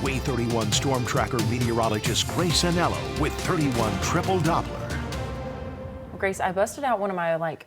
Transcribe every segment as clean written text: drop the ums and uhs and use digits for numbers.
Wave 31 Storm Tracker meteorologist Grace Anello with 31 Triple Doppler. Grace, I busted out one of my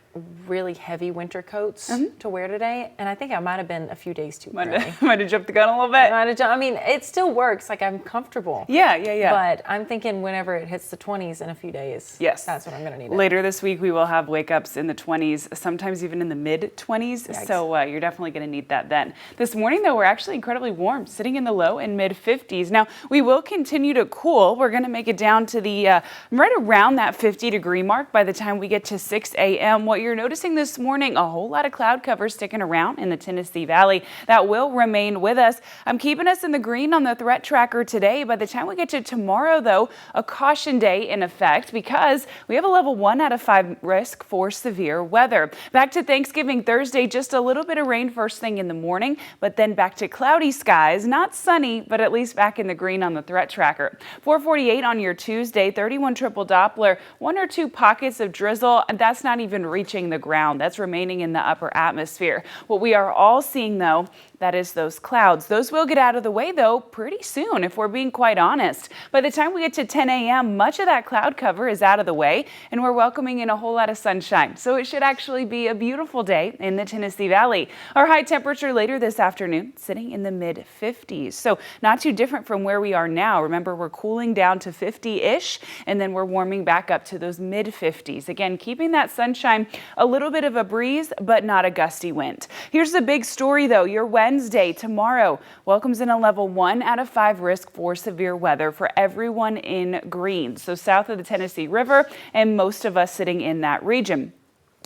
really heavy winter coats to wear today, and I think I might have been a few days too early. Might have jumped the gun a little bit. I mean, it still works. I'm comfortable. Yeah. But I'm thinking whenever it hits the 20s in a few days, yes, that's when I'm going to need it. Later this week, we will have wake ups in the 20s, sometimes even in the mid 20s. Yikes. So you're definitely going to need that then. This morning, though, we're actually incredibly warm, sitting in the low and mid 50s. Now, we will continue to cool. We're going to make it down to the right around that 50-degree mark by the time we get to 6 a.m. What you're noticing this morning, a whole lot of cloud cover sticking around in the Tennessee Valley. That will remain with us. I'm keeping us in the green on the threat tracker today. By the time we get to tomorrow, though, a caution day in effect because we have a level 1 out of 5 risk for severe weather. Back to Thanksgiving Thursday, just a little bit of rain first thing in the morning, but then back to cloudy skies, not sunny, but at least back in the green on the threat tracker. 448 on your Tuesday, 31 triple Doppler, 1 or 2 pockets of drizzle, and that's not even reaching the ground. That's remaining in the upper atmosphere. What we are all seeing, though, that is those clouds. Those will get out of the way, though, pretty soon, if we're being quite honest. By the time we get to 10 a.m., much of that cloud cover is out of the way, and we're welcoming in a whole lot of sunshine. So it should actually be a beautiful day in the Tennessee Valley. Our high temperature later this afternoon, sitting in the mid-50s. So not too different from where we are now. Remember, we're cooling down to 50-ish, and then we're warming back up to those mid-50s. Again, keeping that sunshine, a little bit of a breeze, but not a gusty wind. Here's the big story, though. Your Wednesday, tomorrow, welcomes in a level 1 out of 5 risk for severe weather for everyone in green. So south of the Tennessee River and most of us sitting in that region.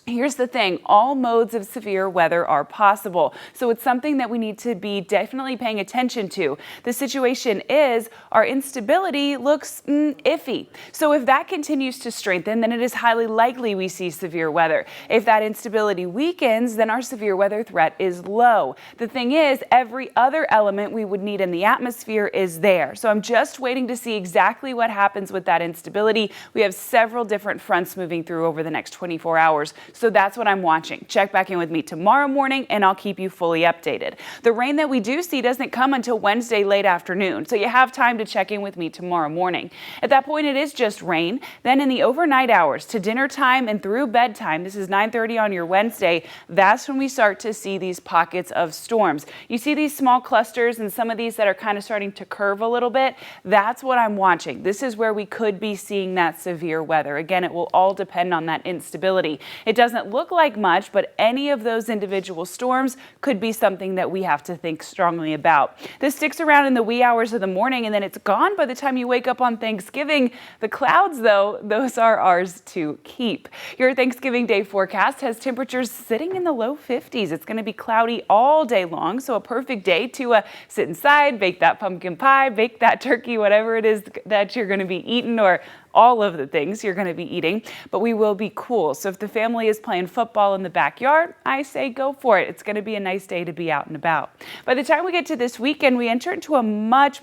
Here's the thing, all modes of severe weather are possible. So it's something that we need to be definitely paying attention to. The situation is our instability looks iffy. So if that continues to strengthen, then it is highly likely we see severe weather. If that instability weakens, then our severe weather threat is low. The thing is, every other element we would need in the atmosphere is there. So I'm just waiting to see exactly what happens with that instability. We have several different fronts moving through over the next 24 hours. So that's what I'm watching. Check back in with me tomorrow morning and I'll keep you fully updated. The rain that we do see doesn't come until Wednesday late afternoon, so you have time to check in with me tomorrow morning. At that point, it is just rain. Then in the overnight hours to dinner time and through bedtime, this is 9:30 on your Wednesday, that's when we start to see these pockets of storms. You see these small clusters and some of these that are kind of starting to curve a little bit. That's what I'm watching. This is where we could be seeing that severe weather. Again, it will all depend on that instability. It doesn't look like much, but any of those individual storms could be something that we have to think strongly about. This sticks around in the wee hours of the morning and then it's gone by the time you wake up on Thanksgiving. The clouds, though, those are ours to keep. Your Thanksgiving Day forecast has temperatures sitting in the low 50s. It's going to be cloudy all day long, so a perfect day to sit inside, bake that pumpkin pie, bake that turkey, whatever it is that you're going to be eating, or all of the things you're going to be eating, but we will be cool. So if the family is playing football in the backyard, I say go for it. It's going to be a nice day to be out and about. By the time we get to this weekend, we enter into a much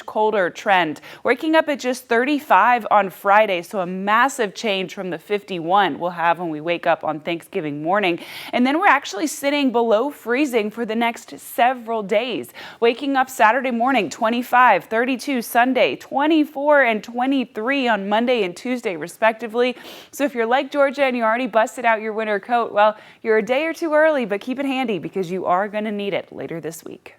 colder trend. Waking up at just 35 on Friday, so a massive change from the 51 we'll have when we wake up on Thanksgiving morning. And then we're actually sitting below freezing for the next several days. Waking up Saturday morning, 25, 32 Sunday, 24 and 23 on Monday and Tuesday, respectively. So if you're like Georgia and you already busted out your winter coat, well, you're a day or two early, but keep it handy because you are going to need it later this week.